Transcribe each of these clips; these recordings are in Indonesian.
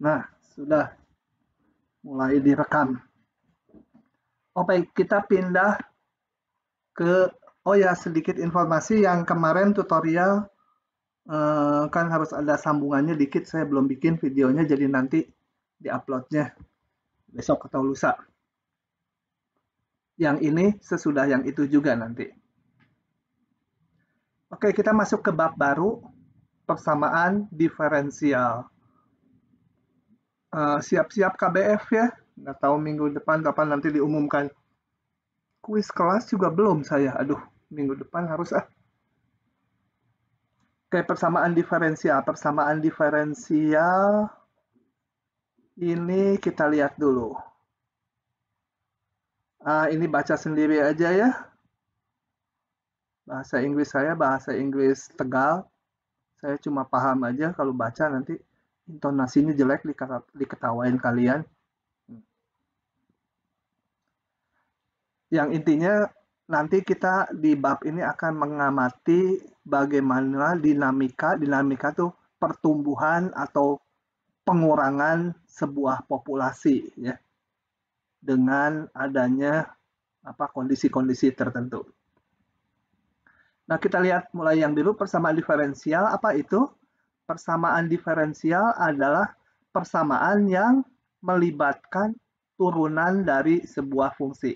Nah, sudah mulai direkam. Oh baik, kita pindah ke, oh ya sedikit informasi yang kemarin tutorial kan harus ada sambungannya dikit, saya belum bikin videonya, jadi nanti di-uploadnya besok atau lusa. Yang ini sesudah yang itu juga nanti. Oke, kita masuk ke bab baru, persamaan diferensial. Siap-siap KBF ya, nggak tahu minggu depan kapan nanti diumumkan. Kuis kelas juga belum saya, aduh minggu depan harus ah. Oke, persamaan diferensial. Persamaan diferensial ini kita lihat dulu. Ini baca sendiri aja ya. Bahasa Inggris saya bahasa Inggris Tegal. Saya cuma paham aja, kalau baca nanti intonasinya jelek diketawain kalian. Yang intinya nanti kita di bab ini akan mengamati bagaimana dinamika tuh pertumbuhan atau pengurangan sebuah populasi ya dengan adanya kondisi-kondisi tertentu. Nah, kita lihat mulai yang dulu, persamaan diferensial. Apa itu? Persamaan diferensial adalah persamaan yang melibatkan turunan dari sebuah fungsi.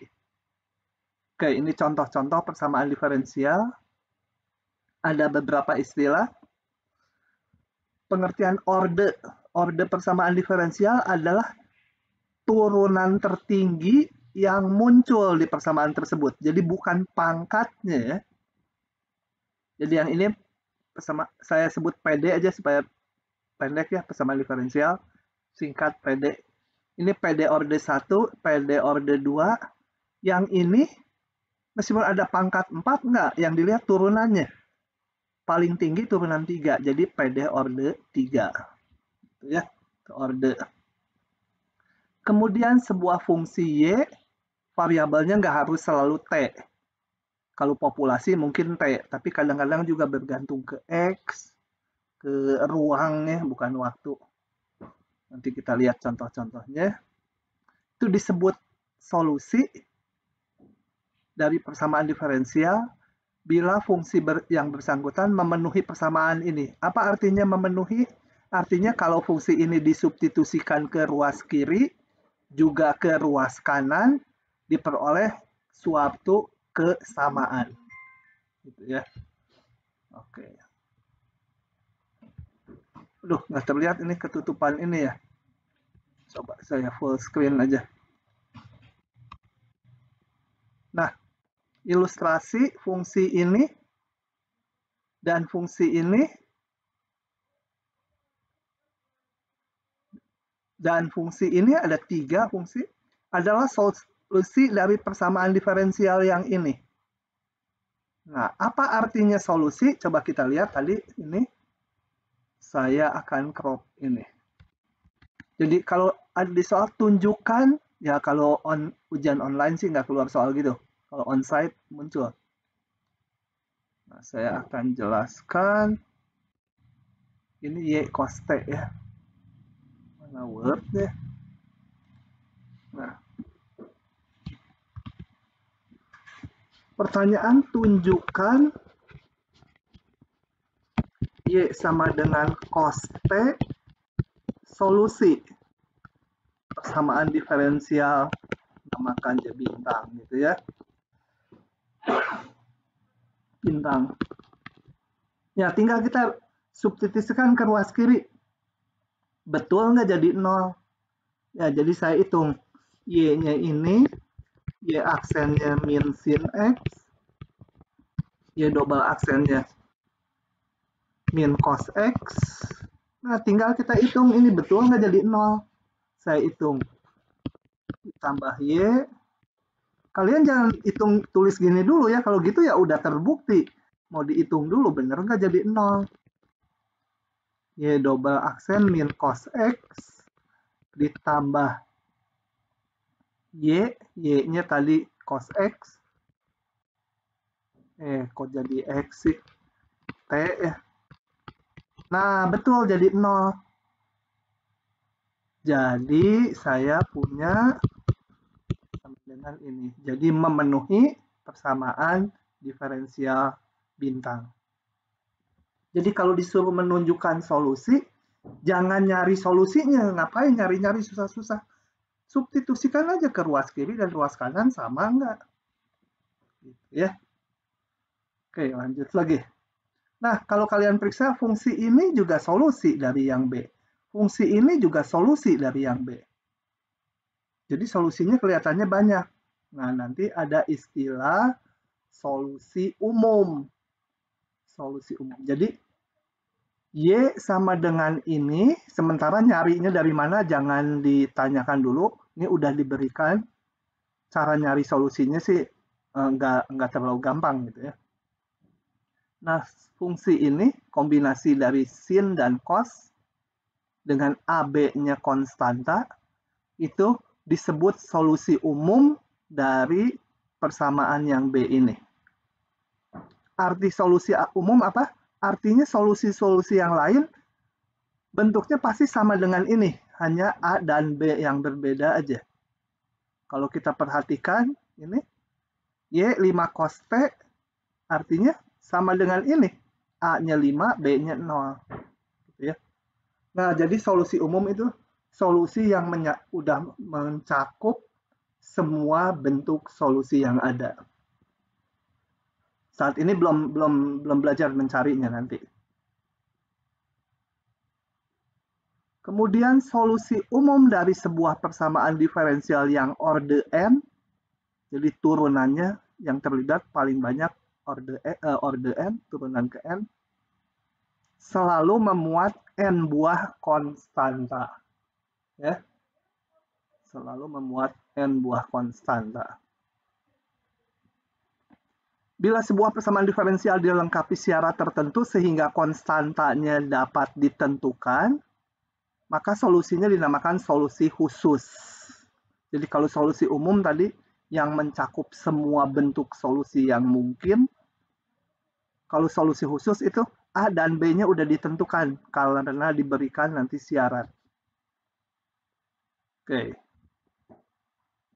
Oke, ini contoh-contoh persamaan diferensial. Ada beberapa istilah. Pengertian orde. Orde persamaan diferensial adalah turunan tertinggi yang muncul di persamaan tersebut. Jadi bukan pangkatnya ya. Jadi yang ini saya sebut PD aja supaya pendek ya, persamaan diferensial. Singkat PD. Ini PD orde 1, PD orde 2. Yang ini meskipun ada pangkat 4 enggak, yang dilihat turunannya. Paling tinggi turunan 3, jadi PD orde 3. Itu ya, orde. Kemudian sebuah fungsi Y, variabelnya nggak harus selalu T. Kalau populasi mungkin T, tapi kadang-kadang juga bergantung ke X, ke ruangnya, bukan waktu. Nanti kita lihat contoh-contohnya. Itu disebut solusi dari persamaan diferensial bila fungsi yang bersangkutan memenuhi persamaan ini. Apa artinya memenuhi? Artinya kalau fungsi ini disubstitusikan ke ruas kiri, juga ke ruas kanan, diperoleh suatu kesamaan. Gitu ya. Oke. Aduh, nggak terlihat ini ketutupan ini ya. Coba saya full screen aja. Nah, ilustrasi fungsi ini dan fungsi ini dan fungsi ini ada 3 fungsi adalah solusi dari persamaan diferensial yang ini. Nah, apa artinya solusi? Coba kita lihat tadi ini. Saya akan crop ini. Jadi kalau ada di soal tunjukkan, ya kalau ujian online sih nggak keluar soal gitu. Kalau onsite muncul. Nah, saya akan jelaskan. Ini Y cos T ya. Mana Word ya. Nah, pertanyaan tunjukkan Y sama dengan cos T solusi persamaan diferensial, namakan aja bintang gitu ya. Bintang. Ya, tinggal kita substitusikan ke ruas kiri. Betul nggak jadi 0? Ya, jadi saya hitung. Y-nya ini, Y aksennya min sin X, Y double aksennya min cos X. Nah, tinggal kita hitung ini betul nggak jadi 0. Saya hitung. Ditambah Y. Kalian jangan hitung tulis gini dulu ya. Kalau gitu ya udah terbukti. Mau dihitung dulu, bener nggak jadi 0. Y double aksen min cos X ditambah Y, Y-nya tadi cos X. Kok jadi X sih? T ya. Nah, betul jadi 0. Jadi saya punya sama dengan ini. Jadi memenuhi persamaan diferensial bintang. Jadi kalau disuruh menunjukkan solusi, jangan nyari solusinya. Ngapain nyari-nyari susah-susah? Substitusikan aja ke ruas kiri dan ruas kanan sama enggak? Gitu ya. Oke, lanjut lagi. Nah, kalau kalian periksa fungsi ini juga solusi dari yang B. Fungsi ini juga solusi dari yang B. Jadi solusinya kelihatannya banyak. Nah, nanti ada istilah solusi umum. Solusi umum. Jadi Y sama dengan ini, sementara nyarinya dari mana jangan ditanyakan dulu. Ini udah diberikan. Cara nyari solusinya sih nggak terlalu gampang gitu ya. Nah, fungsi ini kombinasi dari sin dan cos dengan AB-nya konstanta itu disebut solusi umum dari persamaan yang B ini. Arti solusi umum apa? Artinya solusi-solusi yang lain bentuknya pasti sama dengan ini, hanya A dan B yang berbeda aja. Kalau kita perhatikan ini Y 5 cos T artinya sama dengan ini. A-nya 5, B-nya 0. Gitu ya. Nah, jadi solusi umum itu solusi yang udah mencakup semua bentuk solusi yang ada. Saat ini belum belajar mencarinya nanti. Kemudian solusi umum dari sebuah persamaan diferensial yang orde n, jadi turunannya yang terlibat paling banyak orde n, turunan ke n, selalu memuat n buah konstanta. Ya. Selalu memuat n buah konstanta. Bila sebuah persamaan diferensial dilengkapi syarat tertentu sehingga konstantanya dapat ditentukan, maka solusinya dinamakan solusi khusus. Jadi kalau solusi umum tadi yang mencakup semua bentuk solusi yang mungkin, kalau solusi khusus itu A dan B-nya udah ditentukan karena diberikan nanti syarat. Oke.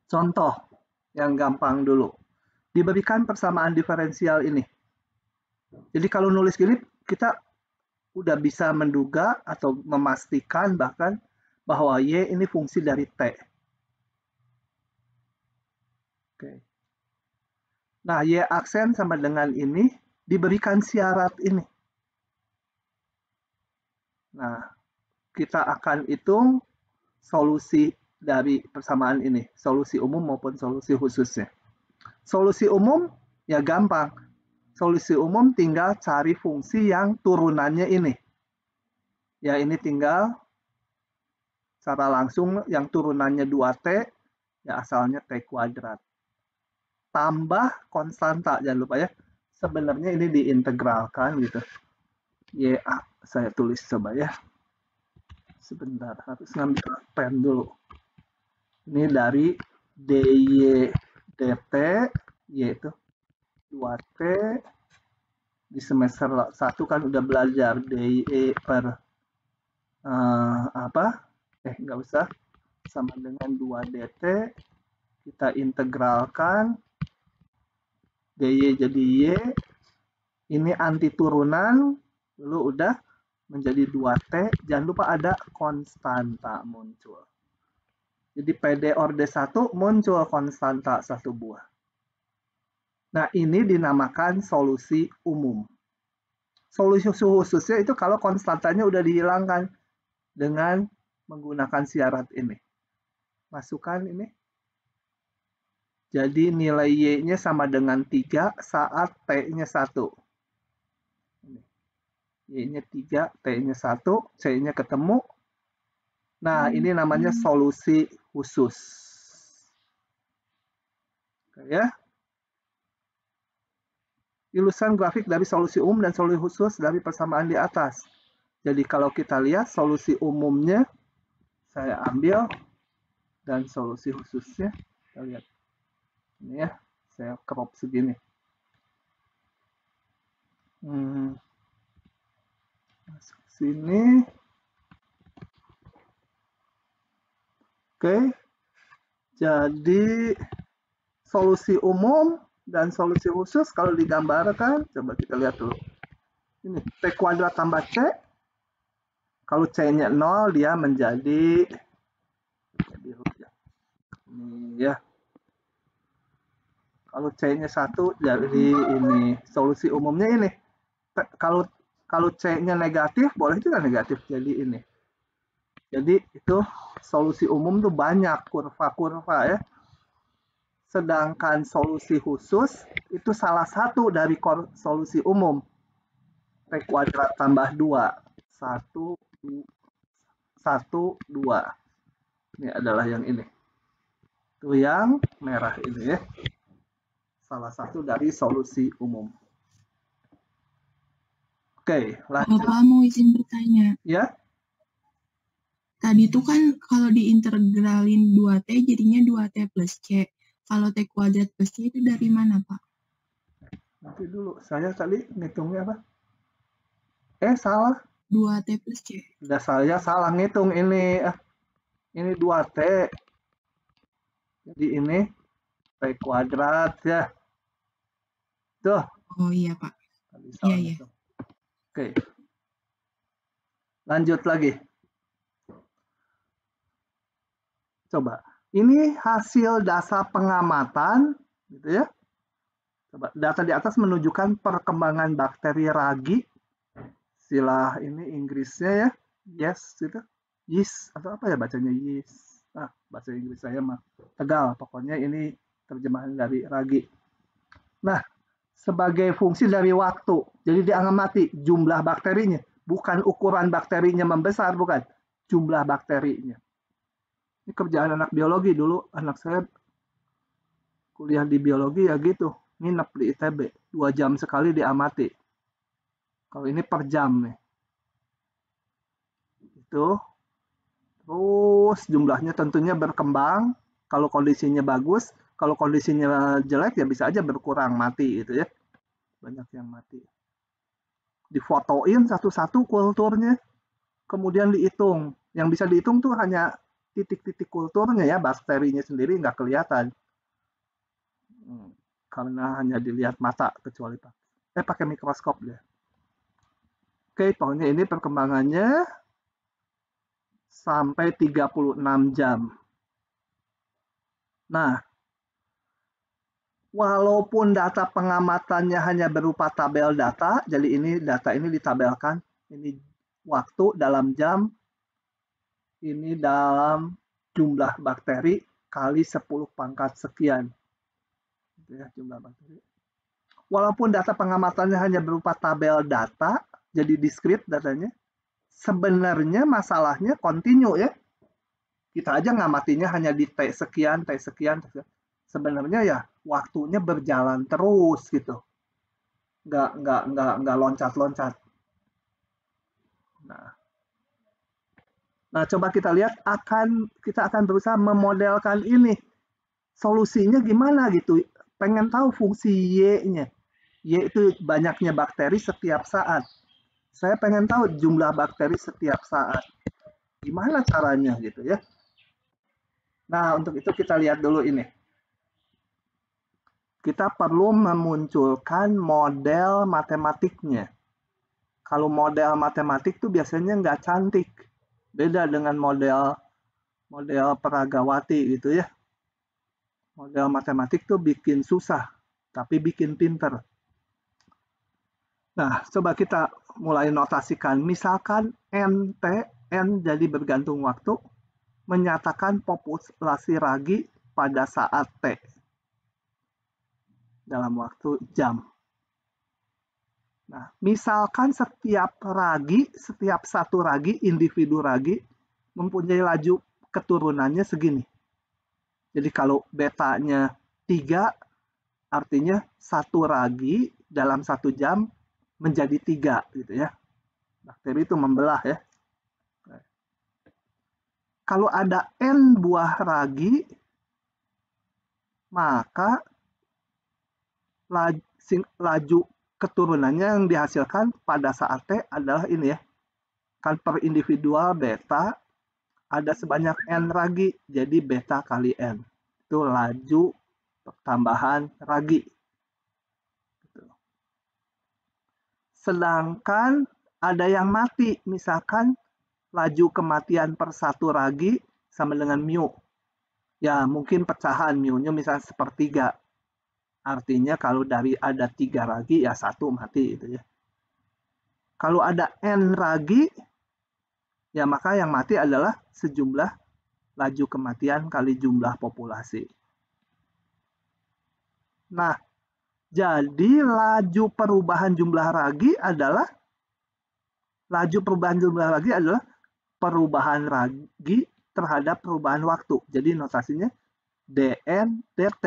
Contoh yang gampang dulu. Diberikan persamaan diferensial ini. Jadi kalau nulis gini, kita udah bisa menduga atau memastikan bahkan bahwa Y ini fungsi dari T. Oke. Nah, Y aksen sama dengan ini diberikan syarat ini. Nah, kita akan hitung solusi dari persamaan ini, solusi umum maupun solusi khususnya. Solusi umum ya gampang. Solusi umum tinggal cari fungsi yang turunannya ini. Ya, ini tinggal secara langsung yang turunannya 2T, ya asalnya T kuadrat. Tambah konstanta, jangan lupa ya. Sebenarnya ini diintegralkan gitu. Ya, saya tulis coba ya. Sebentar, harus ngambil pen dulu. Ini dari DY DT, yaitu 2T. Di semester 1 kan udah belajar DY per nggak usah, sama dengan 2dt, kita integralkan dy jadi y, ini anti turunan, lalu udah menjadi 2t, jangan lupa ada konstanta muncul. Jadi PD orde 1 muncul konstanta 1 buah. Nah, ini dinamakan solusi umum. Solusi khususnya itu kalau konstantanya udah dihilangkan dengan menggunakan syarat ini. Masukkan ini. Jadi nilai Y-nya sama dengan 3 saat T-nya 1. Y-nya 3, T-nya 1, C-nya ketemu. Nah, ini namanya solusi khusus. Oke, ya. Ilustrasi grafik dari solusi umum dan solusi khusus dari persamaan di atas. Jadi kalau kita lihat solusi umumnya, saya ambil, dan solusi khususnya, kita lihat. Ini ya, saya crop segini. Masuk sini. Oke, jadi solusi umum dan solusi khusus kalau digambarkan, coba kita lihat dulu. Ini P kuadrat tambah C. Kalau C-nya 0, dia menjadi ini ya. Kalau C-nya 1, jadi ini solusi umumnya ini. Kalau C-nya negatif, boleh juga negatif jadi ini. Jadi itu solusi umum tuh banyak kurva-kurva ya. Sedangkan solusi khusus itu salah satu dari solusi umum. P kuadrat tambah 2. 1, 2. Ini adalah yang ini. Itu yang merah ini ya. Salah satu dari solusi umum. Oke, lanjut. Bapak mau izin bertanya. Ya. Tadi itu kan kalau diintegralin 2T jadinya 2T plus C. Kalau T kuadrat plus C itu dari mana, Pak? Nanti dulu, saya tadi ngitungnya apa? Salah. 2T plus C. Udah saya salah ngitung ini. Ini 2T. Jadi ini P kuadrat ya. Tuh. Oh iya, Pak. Iya, iya. Oke. Lanjut lagi. Coba. Ini hasil dasar pengamatan gitu ya. Coba data di atas menunjukkan perkembangan bakteri ragi. Istilah ini Inggrisnya ya. Yes gitu. Yeast atau apa ya bacanya yeast. Bahasa Inggris saya mah Tegal. Pokoknya ini terjemahan dari ragi. Nah, sebagai fungsi dari waktu. Jadi diamati jumlah bakterinya. Bukan ukuran bakterinya membesar, bukan. Jumlah bakterinya. Ini kerjaan anak biologi dulu. Anak saya kuliah di biologi ya gitu. Nginep di ITB. 2 jam sekali diamati. Kalau ini per jam nih. Itu. Terus jumlahnya tentunya berkembang. Kalau kondisinya bagus. Kalau kondisinya jelek ya bisa aja berkurang, mati gitu ya. Banyak yang mati. Difotoin satu-satu kulturnya, kemudian dihitung. Yang bisa dihitung tuh hanya titik-titik kulturnya ya, bakterinya sendiri nggak kelihatan. Karena hanya dilihat mata kecuali pakai mikroskop deh. Oke, pokoknya ini perkembangannya sampai 36 jam. Nah, walaupun data pengamatannya hanya berupa tabel data, jadi ini data ini ditabelkan, ini waktu dalam jam, ini dalam jumlah bakteri kali 10 pangkat sekian. Ya, jumlah bakteri. Walaupun data pengamatannya hanya berupa tabel data, jadi diskrit datanya, sebenarnya masalahnya kontinu ya. Kita aja ngamatinya hanya di T sekian, T sekian. Sebenarnya ya waktunya berjalan terus gitu. Nggak loncat-loncat. Nah, coba kita lihat kita akan berusaha memodelkan ini. Solusinya gimana gitu. Pengen tahu fungsi Y-nya. Y itu banyaknya bakteri setiap saat. Saya pengen tahu jumlah bakteri setiap saat. Gimana caranya gitu ya. Nah, untuk itu kita lihat dulu ini. Kita perlu memunculkan model matematiknya. Kalau model matematik tuh biasanya nggak cantik. Beda dengan model Peragawati gitu ya. Model matematik tuh bikin susah, tapi bikin pinter. Nah, coba kita mulai notasikan. Misalkan N jadi bergantung waktu, menyatakan populasi ragi pada saat T. Dalam waktu jam. Nah, misalkan setiap satu ragi, individu ragi, mempunyai laju keturunannya segini. Jadi kalau betanya 3, artinya satu ragi dalam 1 jam menjadi 3 gitu ya. Bakteri itu membelah ya. Kalau ada N buah ragi, maka laju keturunannya yang dihasilkan pada saat T adalah ini ya. Kan per individual beta ada sebanyak N ragi, jadi beta kali N. Itu laju tambahan ragi. Sedangkan ada yang mati, misalkan laju kematian per 1 ragi sama dengan mu. Ya, mungkin pecahan mu-nya misalnya sepertiga. Artinya kalau dari ada 3 ragi, ya 1 mati. Gitu ya. Kalau ada N ragi, ya maka yang mati adalah sejumlah laju kematian kali jumlah populasi. Nah, jadi laju perubahan jumlah ragi adalah perubahan ragi terhadap perubahan waktu. Jadi notasinya dN dt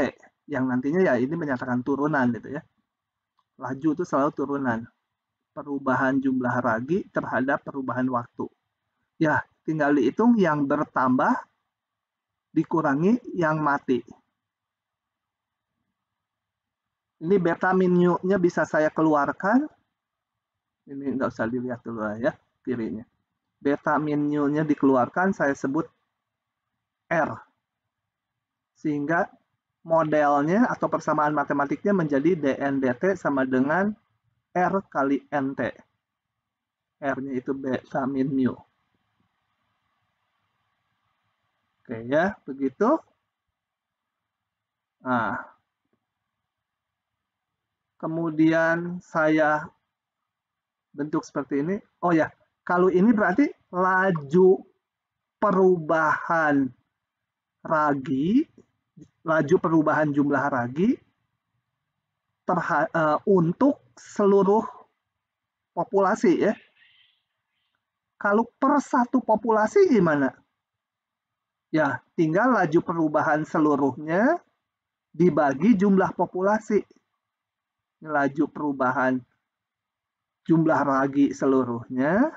yang nantinya ya ini menyatakan turunan gitu ya. Laju itu selalu turunan. Perubahan jumlah ragi terhadap perubahan waktu. Ya, tinggal dihitung yang bertambah dikurangi yang mati. Ini beta min mu-nya bisa saya keluarkan. Ini nggak usah dilihat dulu ya, kirinya. Beta min mu-nya dikeluarkan, saya sebut R. Sehingga modelnya atau persamaan matematiknya menjadi dN dt sama dengan R kali NT. R-nya itu beta min mu. Oke ya, begitu. Nah, kemudian saya bentuk seperti ini. Oh ya, kalau ini berarti laju perubahan ragi, laju perubahan jumlah ragi untuk seluruh populasi ya. Kalau per satu populasi gimana? Ya, tinggal laju perubahan seluruhnya dibagi jumlah populasi. Laju perubahan jumlah ragi seluruhnya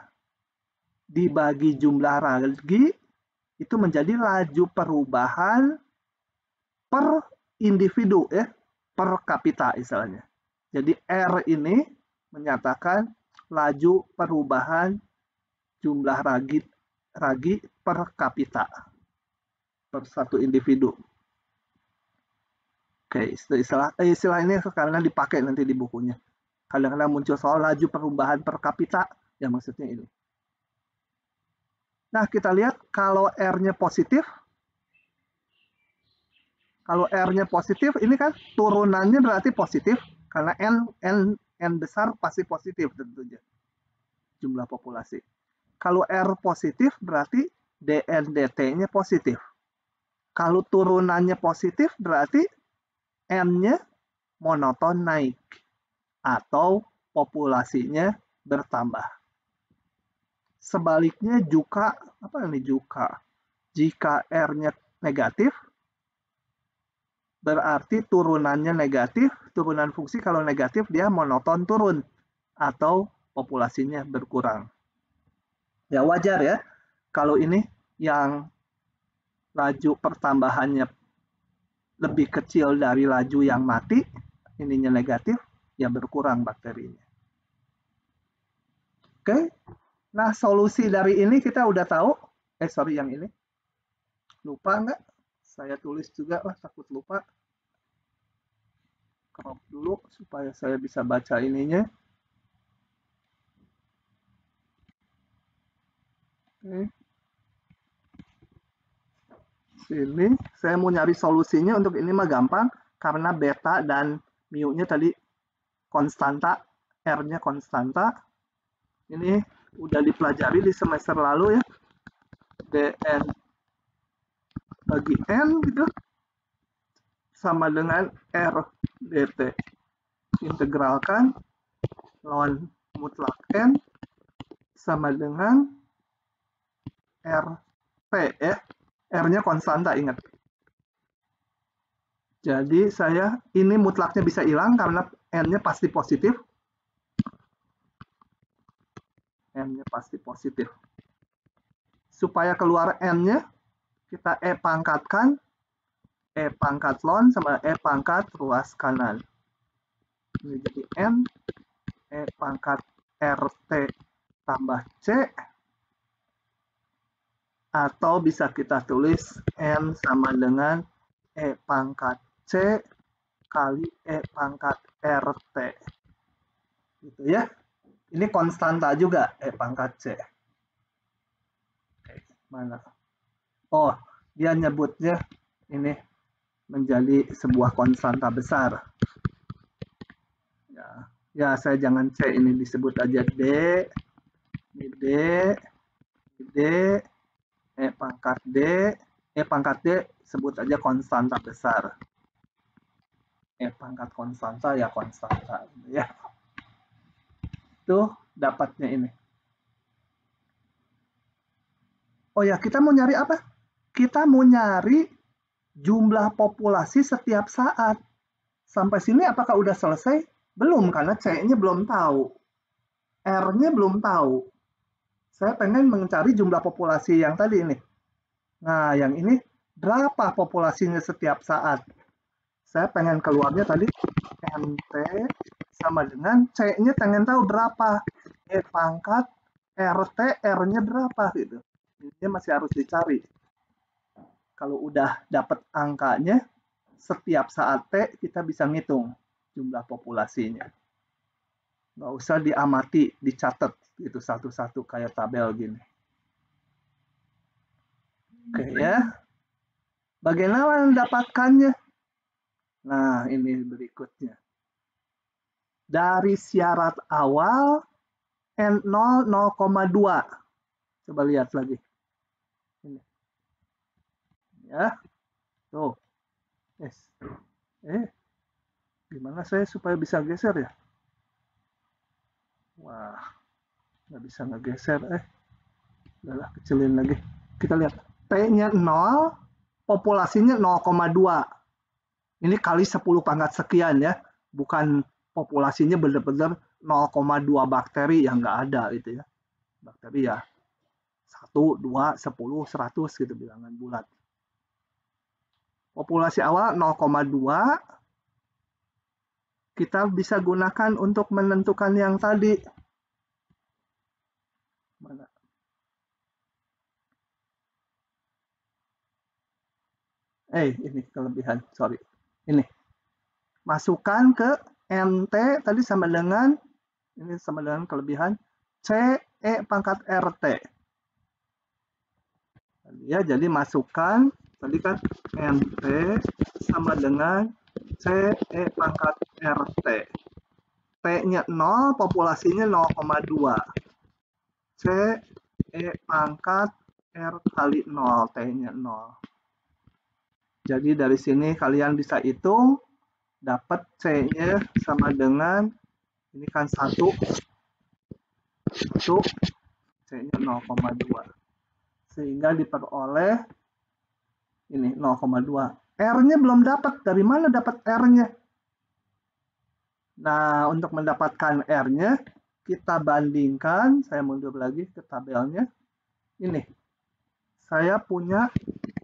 dibagi jumlah ragi itu menjadi laju perubahan per individu ya, per kapita istilahnya. Jadi R ini menyatakan laju perubahan jumlah ragi per kapita per satu individu. Oke, istilah ini karena dipakai nanti di bukunya. Kadang-kadang muncul soal laju perubahan per kapita, ya maksudnya ini. Nah, kita lihat kalau R-nya positif. Kalau R-nya positif, ini kan turunannya berarti positif, karena N besar pasti positif tentunya. Jumlah populasi. Kalau R positif, berarti dN dt-nya positif. Kalau turunannya positif, berarti N-nya monoton naik. Atau populasinya bertambah. Sebaliknya juga, apa ini juga? Jika R-nya negatif, berarti turunannya negatif, turunan fungsi kalau negatif dia monoton turun atau populasinya berkurang. Ya wajar ya, kalau ini yang laju pertambahannya lebih kecil dari laju yang mati, ininya negatif, ya berkurang bakterinya. Oke, nah solusi dari ini kita udah tahu, yang ini, lupa nggak? Saya tulis juga lah, takut lupa. Crop dulu supaya saya bisa baca ininya. Oke. Sini saya mau nyari solusinya. Untuk ini mah gampang karena beta dan mu-nya tadi konstanta, R-nya konstanta. Ini udah dipelajari di semester lalu ya. dN bagi N gitu sama dengan R dt. Integralkan ln mutlak N sama dengan RT ya. R-nya konstanta, ingat. Jadi saya, ini mutlaknya bisa hilang karena N-nya pasti positif. N-nya pasti positif. Supaya keluar N-nya, kita E pangkatkan. E pangkat ln sama E pangkat ruas kanan. Ini jadi N, E pangkat RT tambah C, Atau bisa kita tulis N sama dengan E pangkat C kali E pangkat RT. Gitu ya. Ini konstanta juga, E pangkat C. Oke, mana? Oh, dia nyebutnya ini menjadi sebuah konstanta besar. Ya, saya jangan C, ini disebut aja D. Ini D, D, E pangkat D, E pangkat D sebut aja konstanta besar. E pangkat konstanta ya konstanta, ya. Tuh dapatnya ini. Oh ya, kita mau nyari apa? Kita mau nyari jumlah populasi setiap saat. Sampai sini apakah udah selesai? Belum, karena C-nya belum tahu. R-nya belum tahu. Saya pengen mencari jumlah populasi yang tadi ini. Nah, yang ini berapa populasinya setiap saat? Saya pengen keluarnya tadi NT sama dengan C-nya pengen tahu berapa. E pangkat RT, R-nya berapa gitu. Ini masih harus dicari. Kalau udah dapat angkanya, setiap saat T kita bisa ngitung jumlah populasinya. Nggak usah diamati, dicatat gitu satu-satu kayak tabel gini. Oke ya. Bagaimana mendapatkannya? Nah, ini berikutnya. Dari syarat awal N0 0,2. Coba lihat lagi. Ini. Ya. Tuh. Yes. Gimana saya supaya bisa geser ya? Wah, nggak bisa ngegeser. Udahlah, kecilin lagi. Kita lihat. T-nya 0, populasinya 0,2. Ini kali 10 pangkat sekian ya. Bukan populasinya benar-benar 0,2 bakteri yang nggak ada gitu ya. Bakteri ya 1, 2, 10, 100 gitu bilangan bulat. Populasi awal 0,2. Kita bisa gunakan untuk menentukan yang tadi. Mana? Ini kelebihan, sorry. Ini. Masukkan ke NT tadi sama dengan, ini sama dengan kelebihan, C, E pangkat RT. Ya, jadi masukkan, tadi kan NT sama dengan C, E pangkat RT. T-nya 0, populasinya 0,2. C, E pangkat R kali 0, T-nya 0. Jadi dari sini kalian bisa hitung, dapat C-nya sama dengan, ini kan 1, C-nya 0,2. Sehingga diperoleh ini 0,2. R-nya belum dapat. Dari mana dapat R-nya? Nah, untuk mendapatkan R-nya, kita bandingkan, saya mundur lagi ke tabelnya. Ini, saya punya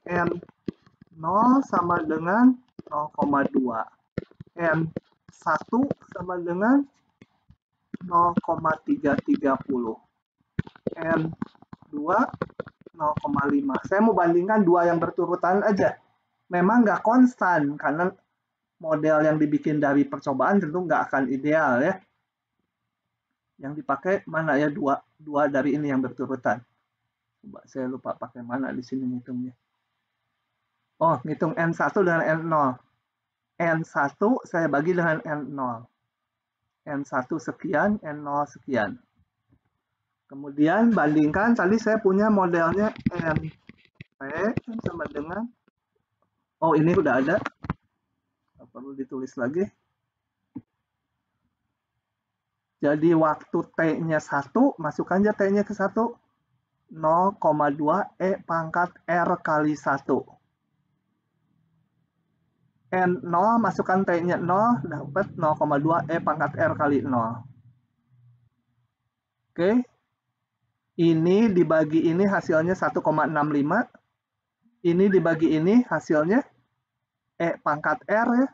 N0 sama dengan 0,2. N1 sama dengan 0,330. N2 0,5. Saya mau bandingkan dua yang berturutan aja. Memang nggak konstan, karena model yang dibikin dari percobaan tentu nggak akan ideal ya. Yang dipakai mana ya, dua dari ini yang berturutan. Coba saya lupa pakai mana di sini ngitungnya. Oh, ngitung N1 dengan N0. N1 saya bagi dengan N0. N1 sekian, N0 sekian. Kemudian bandingkan, tadi saya punya modelnya NT sama dengan, oh ini udah ada, nggak perlu ditulis lagi. Jadi waktu T-nya 1, masukkan aja T-nya ke 1, 0,2 E pangkat R kali 1. N0, masukkan T-nya 0, dapat 0,2 E pangkat R kali 0. Oke. Ini dibagi ini hasilnya 1,65. Ini dibagi ini hasilnya E pangkat R ya.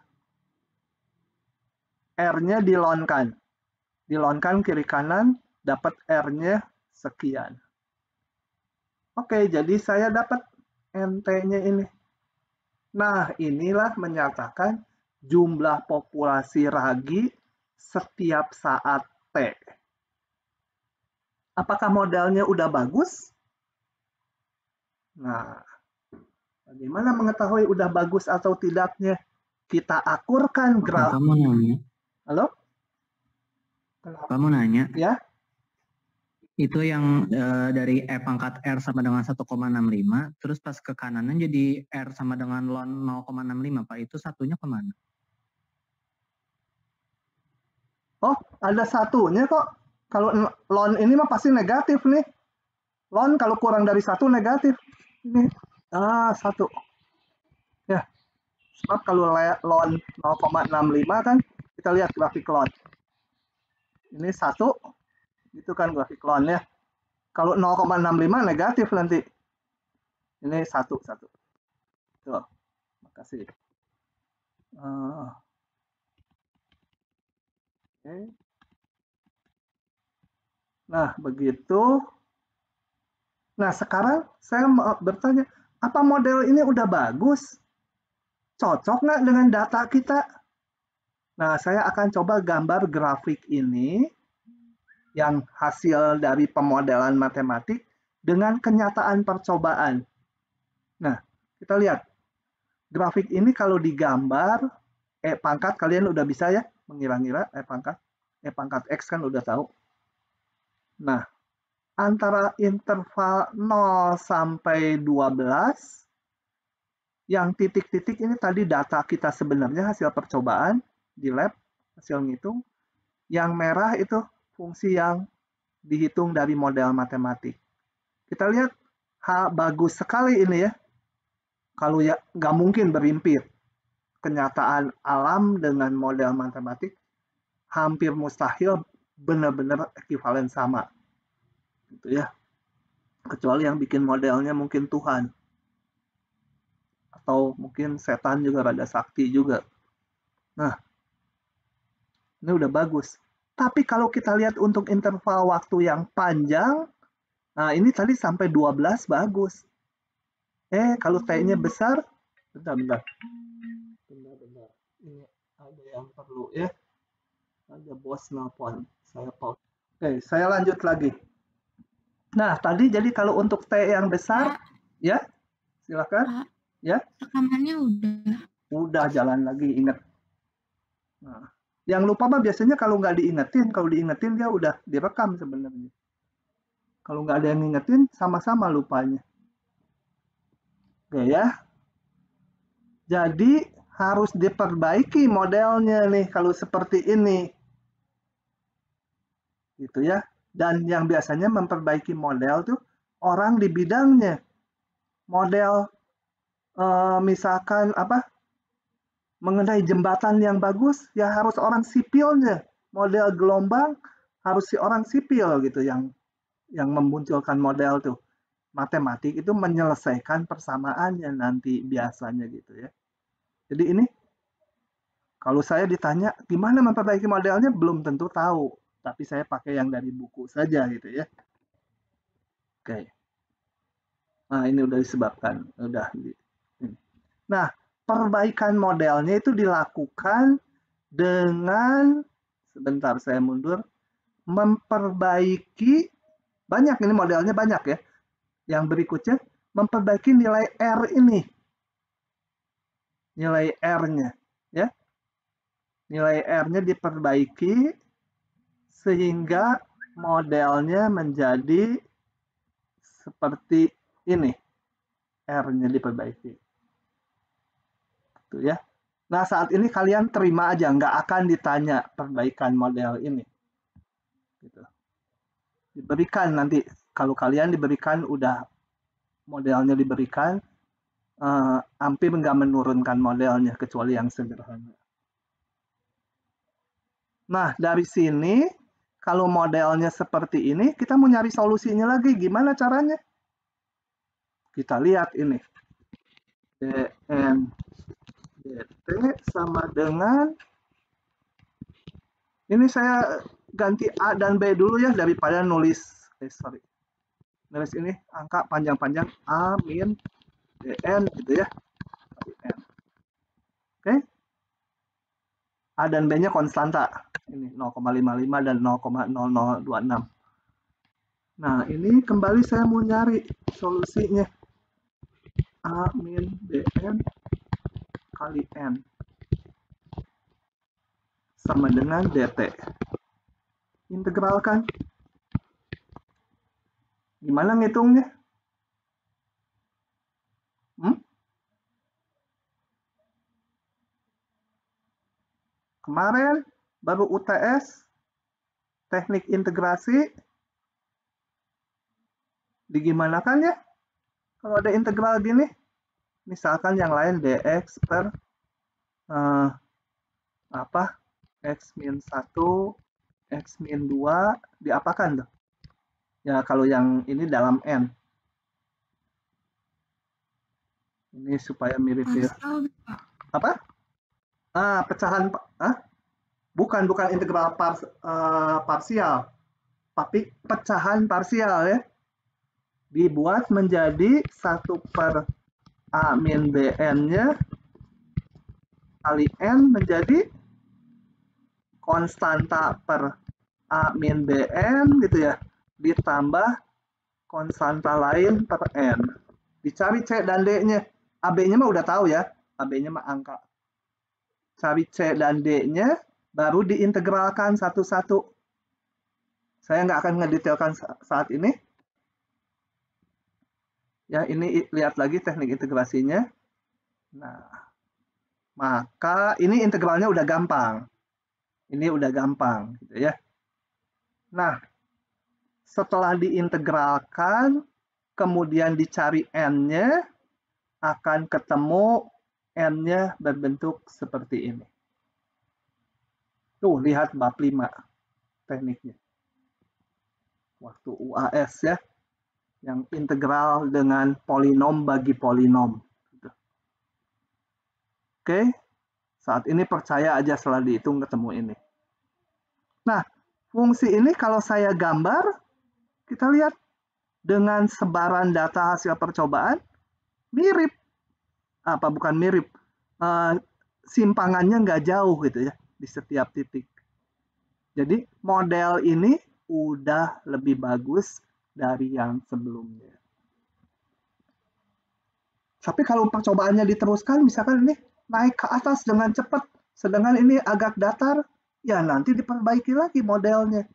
R-nya dilonkan. Dilonkan kiri kanan, dapat R-nya sekian. Oke, jadi saya dapat NT-nya ini. Nah, inilah menyatakan jumlah populasi ragi setiap saat T. Apakah modelnya udah bagus? Nah, bagaimana mengetahui udah bagus atau tidaknya? Kita akurkan graf. Kamu nanya. Halo? Kamu nanya. Ya? Itu yang dari E pangkat R sama dengan 1,65, terus pas ke kanannya jadi R sama dengan ln 0,65, Pak. Itu satunya kemana? Oh, ada satunya kok. Kalau ln ini mah pasti negatif nih. Ln kalau kurang dari 1 negatif. Ini, 1. Ya, sebab kalau ln 0,65 kan, kita lihat grafik ln. Ini 1. Itu kan grafik ln ya. Kalau 0,65 negatif nanti. Ini 1. Tuh. Makasih. Oke. Nah, begitu. Nah, sekarang saya mau bertanya, apa model ini udah bagus? Cocok nggak dengan data kita? Nah, saya akan coba gambar grafik ini yang hasil dari pemodelan matematik dengan kenyataan percobaan. Nah, kita lihat. Grafik ini kalau digambar, E pangkat kalian udah bisa ya mengira-ngira E pangkat X kan udah tahu. Nah, antara interval 0 sampai 12, yang titik-titik ini tadi data kita sebenarnya hasil percobaan di lab, hasil ngitung. Yang merah itu fungsi yang dihitung dari model matematik. Kita lihat, bagus sekali ini ya. Kalau ya nggak mungkin berimpit. Kenyataan alam dengan model matematik hampir mustahil benar-benar ekivalen sama. Gitu ya. Kecuali yang bikin modelnya mungkin Tuhan. Atau mungkin setan juga rada sakti juga. Nah, ini udah bagus. Tapi kalau kita lihat untuk interval waktu yang panjang, nah ini tadi sampai 12 bagus. Kalau T-nya besar, bentar. Ini ada yang perlu ya. Ada bos nelpon. Saya pause. Oke, saya lanjut lagi. Nah, tadi jadi kalau untuk T yang besar, Pak, ya, silakan. Pak, ya. Rekamannya udah. Udah jalan lagi, ingat. Nah, yang lupa mah biasanya kalau nggak diingetin, kalau diingetin dia udah direkam sebenarnya. Kalau nggak ada yang ngingetin, sama-sama lupanya. Oke ya. Jadi harus diperbaiki modelnya nih kalau seperti ini. Gitu ya. Dan yang biasanya memperbaiki model tuh orang di bidangnya. Model misalkan mengenai jembatan yang bagus ya harus orang sipilnya. Model gelombang harus si orang sipil gitu yang memunculkan model tuh. Matematik itu menyelesaikan persamaannya nanti biasanya gitu ya. Jadi ini kalau saya ditanya gimana memperbaiki modelnya belum tentu tahu, tapi saya pakai yang dari buku saja gitu ya. Oke. Nah, ini udah disebabkan, udah. Nah, perbaikan modelnya itu dilakukan dengan sebentar saya mundur, memperbaiki banyak ini modelnya banyak ya. Yang berikutnya memperbaiki nilai R ini. Nilai R-nya ya. Nilai R-nya diperbaiki sehingga modelnya menjadi seperti ini. R-nya diperbaiki. Gitu ya. Nah, saat ini kalian terima aja, nggak akan ditanya perbaikan model ini. Gitu. Diberikan nanti, kalau kalian diberikan, udah modelnya diberikan, hampir nggak menurunkan modelnya, kecuali yang sederhana. Nah, dari sini, kalau modelnya seperti ini, kita mau nyari solusinya lagi. Gimana caranya? Kita lihat ini. dn dt sama dengan, ini saya ganti A dan B dulu ya, daripada nulis, nulis ini angka panjang-panjang A min BN gitu ya. Oke. A dan B-nya konstanta. Ini 0,55 dan 0,0026. Nah, ini kembali saya mau nyari solusinya. A min BN kali N sama dengan DT. Integralkan. Gimana ngitungnya? Kemarin baru UTS, teknik integrasi, digimanakan ya? Kalau ada integral gini, misalkan yang lain dx per x min 1, x min 2, diapakan tuh? Ya kalau yang ini dalam n. Ini supaya mirip-mirip. Apa? Pecahan, bukan integral parsial, tapi pecahan parsial ya. Dibuat menjadi 1 per A min BN-nya kali N menjadi konstanta per A min BN gitu ya, ditambah konstanta lain per N. Dicari C dan D-nya. AB-nya mah udah tahu ya, AB-nya mah angka. Cari C dan D-nya, baru diintegralkan satu-satu. Saya nggak akan ngedetailkan saat ini. Ya, ini lihat lagi teknik integrasinya. Nah, maka ini integralnya udah gampang. Ini udah gampang, gitu ya. Nah, setelah diintegralkan, kemudian dicari N-nya, akan ketemu N-nya berbentuk seperti ini. Tuh, lihat bab 5 tekniknya. Waktu UAS ya, yang integral dengan polinom bagi polinom. Gitu. Oke, saat ini percaya aja setelah dihitung ketemu ini. Nah, fungsi ini kalau saya gambar, kita lihat dengan sebaran data hasil percobaan, mirip. Bukan mirip, simpangannya nggak jauh gitu ya, di setiap titik. Jadi model ini udah lebih bagus dari yang sebelumnya. Tapi kalau percobaannya diteruskan, misalkan ini naik ke atas dengan cepat, sedangkan ini agak datar, ya nanti diperbaiki lagi modelnya.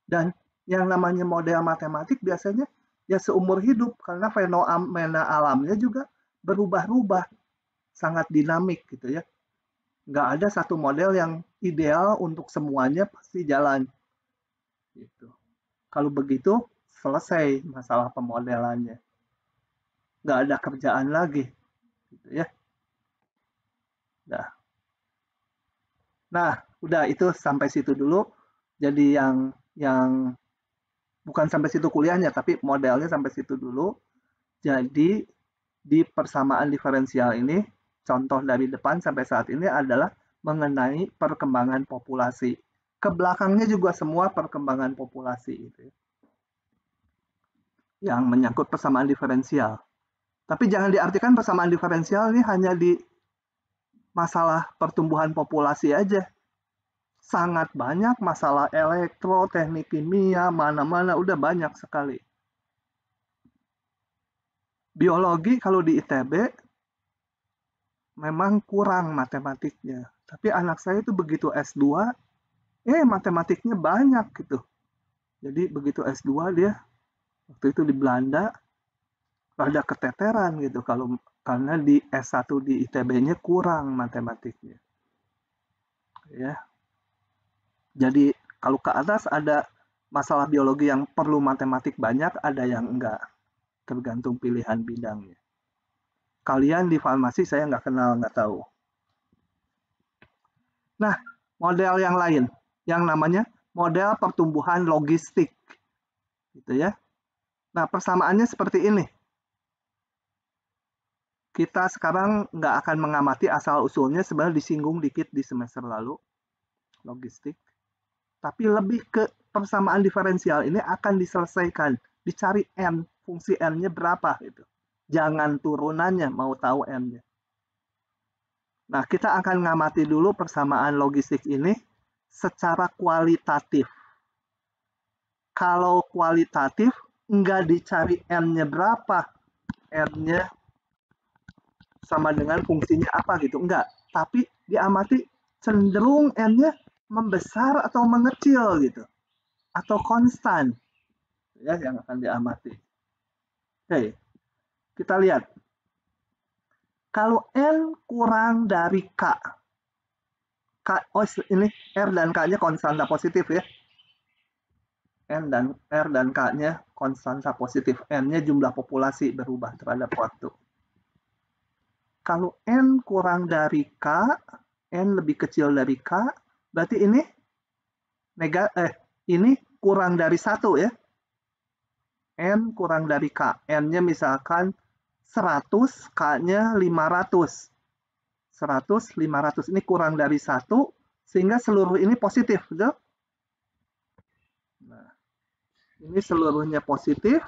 Dan yang namanya model matematik biasanya ya seumur hidup, karena fenomena alamnya juga berubah-ubah, sangat dinamik gitu ya. Nggak ada satu model yang ideal untuk semuanya pasti jalan. Gitu. Kalau begitu, selesai masalah pemodelannya. Nggak ada kerjaan lagi. Gitu ya. Nah, udah itu sampai situ dulu. Jadi yang bukan sampai situ kuliahnya, tapi modelnya sampai situ dulu. Jadi di persamaan diferensial ini, contoh dari depan sampai saat ini adalah mengenai perkembangan populasi. Ke belakangnya juga semua perkembangan populasi itu yang menyangkut persamaan diferensial. Tapi jangan diartikan persamaan diferensial ini hanya di masalah pertumbuhan populasi aja. Sangat banyak masalah elektro, teknik kimia, mana-mana udah banyak sekali. Biologi kalau di ITB memang kurang matematiknya. Tapi anak saya itu begitu S2, matematiknya banyak gitu. Jadi begitu S2 dia, waktu itu di Belanda, rada keteteran gitu. Karena di S1 di ITB-nya kurang matematiknya. Ya. Jadi kalau ke atas ada masalah biologi yang perlu matematik banyak, ada yang enggak. Tergantung pilihan bidangnya. Kalian di farmasi saya nggak kenal, nggak tahu. Nah, model yang lain, yang namanya model pertumbuhan logistik. Gitu ya. Nah, persamaannya seperti ini. Kita sekarang nggak akan mengamati asal-usulnya, sebenarnya disinggung dikit di semester lalu, logistik. Tapi lebih ke persamaan diferensial ini akan diselesaikan dicari N, fungsi N-nya berapa gitu. Jangan turunannya, mau tahu N-nya. Nah, kita akan ngamati dulu persamaan logistik ini secara kualitatif. Kalau kualitatif, nggak dicari N-nya berapa. N-nya sama dengan fungsinya apa gitu. Enggak. Tapi diamati cenderung N-nya membesar atau mengecil gitu. Atau konstan. Ya, yang akan diamati. Oke. Kita lihat. Kalau N kurang dari K. Oh, ini R dan K-nya konstanta positif ya. R dan K-nya konstanta positif. N-nya jumlah populasi berubah terhadap waktu. Kalau N kurang dari K, N lebih kecil dari K, berarti ini ini kurang dari 1 ya. N kurang dari K. N-nya misalkan 100, K-nya 500. 100, 500. Ini kurang dari 1, sehingga seluruh ini positif. Betul? Nah, ini seluruhnya positif.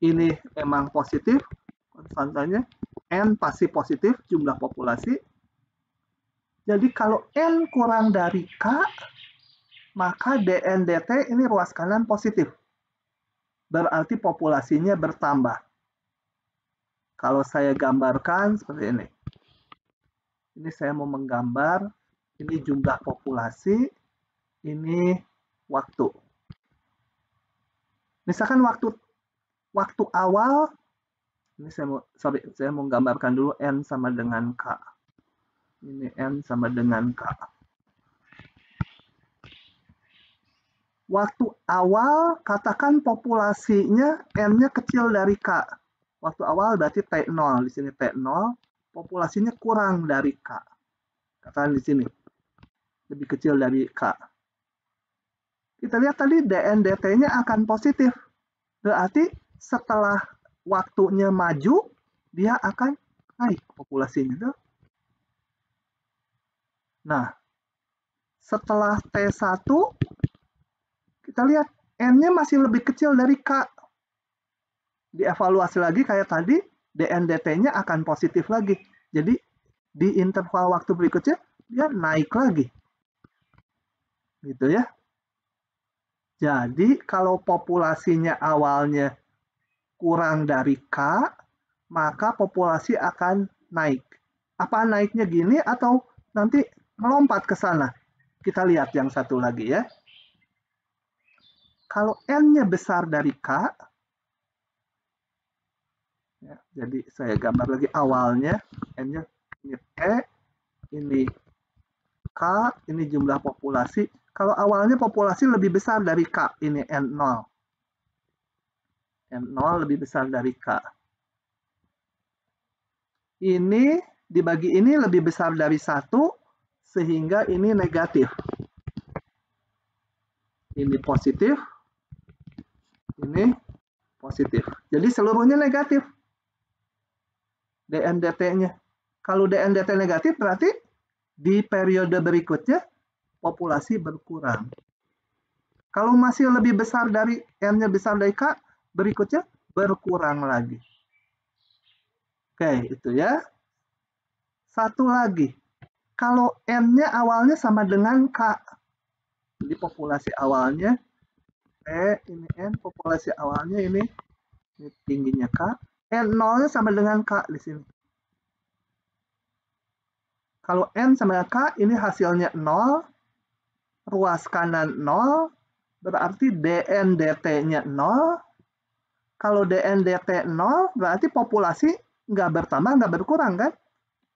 Ini emang positif. Konstantanya. N pasti positif, jumlah populasi. Jadi kalau N kurang dari K, maka DN/DT ini ruas kanan positif. Berarti populasinya bertambah. Kalau saya gambarkan seperti ini. Ini saya mau menggambar, ini jumlah populasi, ini waktu. Misalkan waktu awal, ini saya mau gambarkan dulu N sama dengan K. Ini N sama dengan K. Waktu awal, katakan populasinya N-nya kecil dari K. Waktu awal berarti T0, di sini T0, populasinya kurang dari K. Katakan di sini, lebih kecil dari K. Kita lihat tadi DN/DT-nya akan positif. Berarti setelah waktunya maju, dia akan naik populasinya. Nah, setelah T1, kita lihat N-nya masih lebih kecil dari K. Dievaluasi lagi kayak tadi, DN/DT-nya akan positif lagi. Jadi, di interval waktu berikutnya, dia naik lagi. Gitu ya. Jadi, kalau populasinya awalnya kurang dari K, maka populasi akan naik. Apa naiknya gini atau nanti melompat ke sana? Kita lihat yang satu lagi ya. Kalau N-nya besar dari K, ya, jadi saya gambar lagi awalnya, N-nya ini T, ini K, ini jumlah populasi. Kalau awalnya populasi lebih besar dari K, ini N0. N0 lebih besar dari K. Ini dibagi ini lebih besar dari 1, sehingga ini negatif. Ini positif, ini positif. Jadi seluruhnya negatif. DN/DT-nya. Kalau DN/DT negatif berarti di periode berikutnya populasi berkurang. Kalau masih lebih besar dari N-nya besar dari K, berikutnya berkurang lagi. Oke, itu ya. Satu lagi. Kalau N-nya awalnya sama dengan K. Jadi populasi awalnya T, ini N, populasi awalnya ini tingginya K. N0-nya sama dengan K di sini. Kalau N sama dengan K, ini hasilnya 0, ruas kanan 0, berarti DN/DT-nya 0. Kalau DN/DT 0, berarti populasi nggak bertambah, nggak berkurang kan?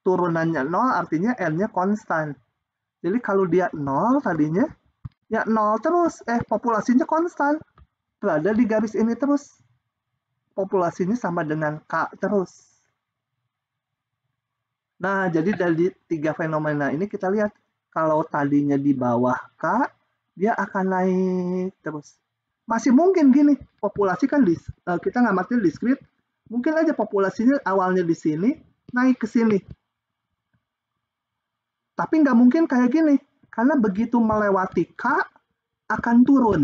Turunannya 0, artinya N-nya konstan. Jadi kalau dia 0 tadinya, ya 0 terus, populasinya konstan. Berada di garis ini terus. Populasinya sama dengan K terus. Nah, jadi dari 3 fenomena ini kita lihat, kalau tadinya di bawah K, dia akan naik terus. Masih mungkin gini, populasi kan kita ngamatin diskrit, mungkin aja populasinya awalnya di sini, naik ke sini. Tapi nggak mungkin kayak gini, karena begitu melewati K, akan turun.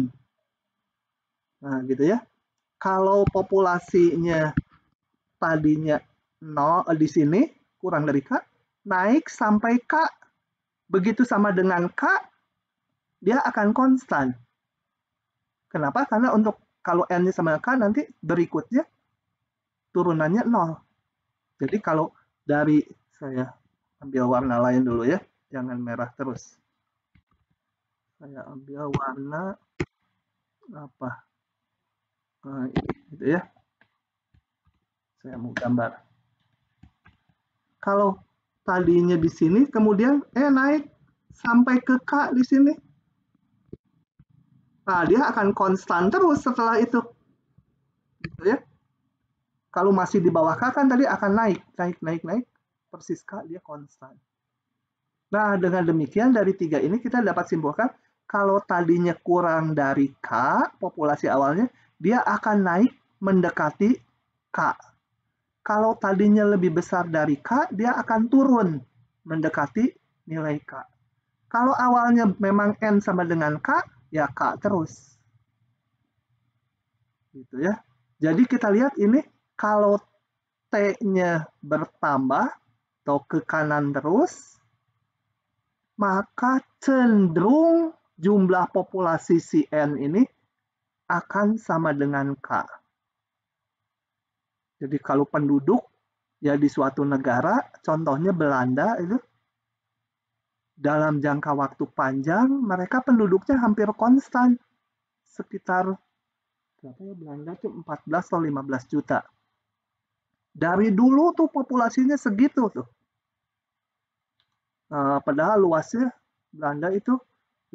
Nah, gitu ya. Kalau populasinya tadinya 0 di sini, kurang dari K, naik sampai K. Begitu sama dengan K, dia akan konstan. Kenapa? Karena untuk kalau N-nya sama K, nanti berikutnya turunannya 0. Jadi kalau dari, saya ambil warna lain dulu ya, jangan merah terus. Saya ambil warna apa? Nah, gitu ya. Saya mau gambar. Kalau tadinya di sini, kemudian naik sampai ke K di sini. Nah, dia akan konstan terus setelah itu. Gitu ya. Kalau masih di bawah K kan tadi akan naik. Persis K, dia konstan. Nah, dengan demikian dari 3 ini kita dapat simpulkan kalau tadinya kurang dari K, populasi awalnya, dia akan naik mendekati K. Kalau tadinya lebih besar dari K, dia akan turun mendekati nilai K. Kalau awalnya memang N sama dengan K, ya K terus. Gitu ya. Jadi kita lihat ini, kalau T-nya bertambah atau ke kanan terus, maka cenderung jumlah populasi si N ini akan sama dengan K. Jadi kalau penduduk ya di suatu negara, contohnya Belanda itu, dalam jangka waktu panjang mereka penduduknya hampir konstan, sekitar berapa ya, Belanda tuh 14 atau 15 juta. Dari dulu tuh populasinya segitu tuh. Padahal luasnya Belanda itu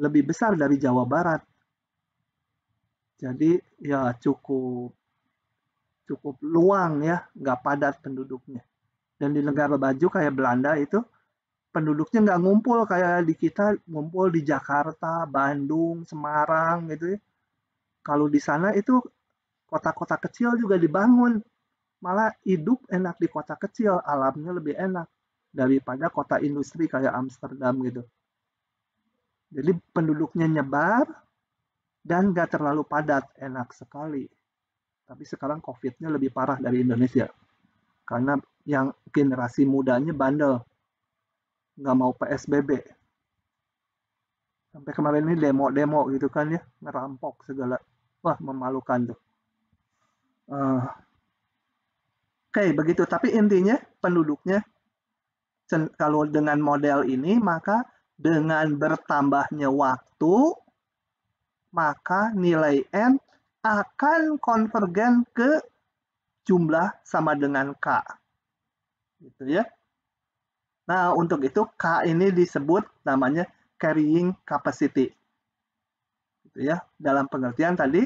lebih besar dari Jawa Barat. Jadi ya cukup luang ya, nggak padat penduduknya. Dan di negara baju kayak Belanda itu penduduknya nggak ngumpul kayak di kita, ngumpul di Jakarta, Bandung, Semarang gitu ya. Kalau di sana itu kota-kota kecil juga dibangun, malah hidup enak di kota kecil, alamnya lebih enak daripada kota industri kayak Amsterdam gitu. Jadi penduduknya nyebar dan nggak terlalu padat, enak sekali. Tapi sekarang COVID-nya lebih parah dari Indonesia. Karena yang generasi mudanya bandel. Nggak mau PSBB. Sampai kemarin ini demo-demo gitu kan ya. Ngerampok segala. Wah, memalukan tuh. Oke, begitu. Tapi intinya penduduknya, kalau dengan model ini, maka dengan bertambahnya waktu, maka nilai N akan konvergen ke jumlah sama dengan K. Gitu ya. Nah, untuk itu K ini disebut namanya carrying capacity. Gitu ya. Dalam pengertian tadi,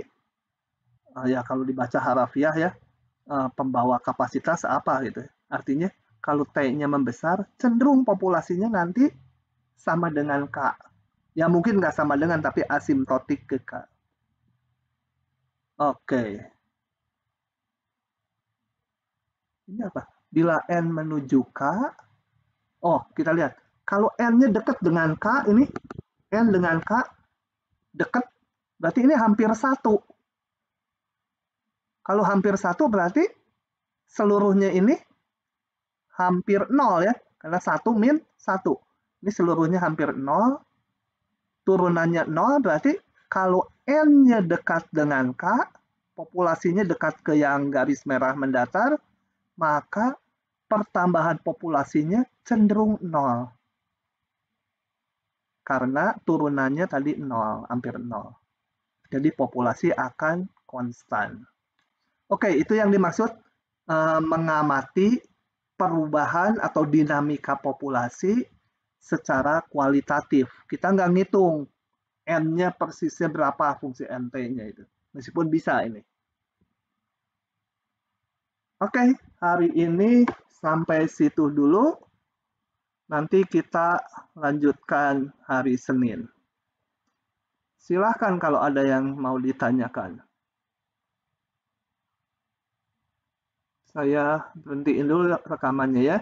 ya kalau dibaca harafiah ya, pembawa kapasitas apa gitu. Artinya kalau T-nya membesar, cenderung populasinya nanti sama dengan K. Ya mungkin nggak sama dengan, tapi asimptotik ke K. Oke. Ini apa? Bila N menuju K, oh kita lihat. Kalau N-nya dekat dengan K, ini N dengan K dekat, berarti ini hampir 1. Kalau hampir 1 berarti seluruhnya ini hampir 0 ya. Karena 1 min 1. Ini seluruhnya hampir 0. Turunannya 0 berarti kalau N-nya dekat dengan K, populasinya dekat ke yang garis merah mendatar, maka pertambahan populasinya cenderung 0. Karena turunannya tadi 0, hampir 0. Jadi populasi akan konstan. Oke, itu yang dimaksud mengamati perubahan atau dinamika populasi secara kualitatif. Kita nggak ngitung N-nya persisnya berapa fungsi NT-nya itu. Meskipun bisa ini. Oke, hari ini sampai situ dulu. Nanti kita lanjutkan hari Senin. Silahkan kalau ada yang mau ditanyakan. Saya berhentiin dulu rekamannya ya.